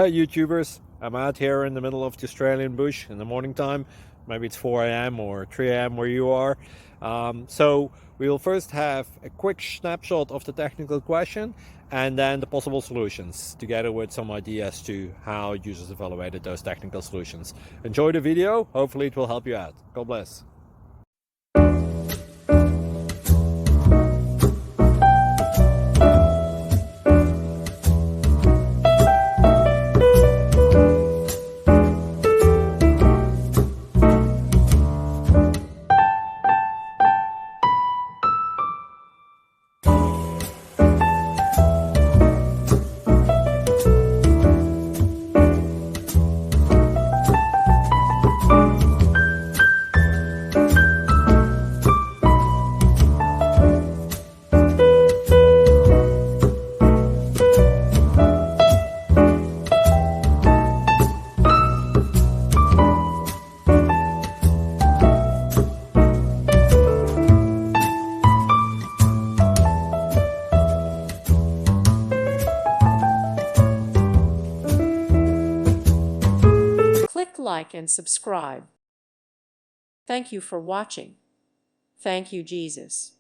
Hey YouTubers, I'm out here in the middle of the Australian bush in the morning time. Maybe it's 4 a.m. or 3 a.m. where you are. So we'll first have a quick snapshot of the technical question and then the possible solutions, together with some ideas to how users evaluated those technical solutions. Enjoy the video, hopefully it will help you out. God bless. Click like and subscribe. Thank you for watching. Thank you, Jesus.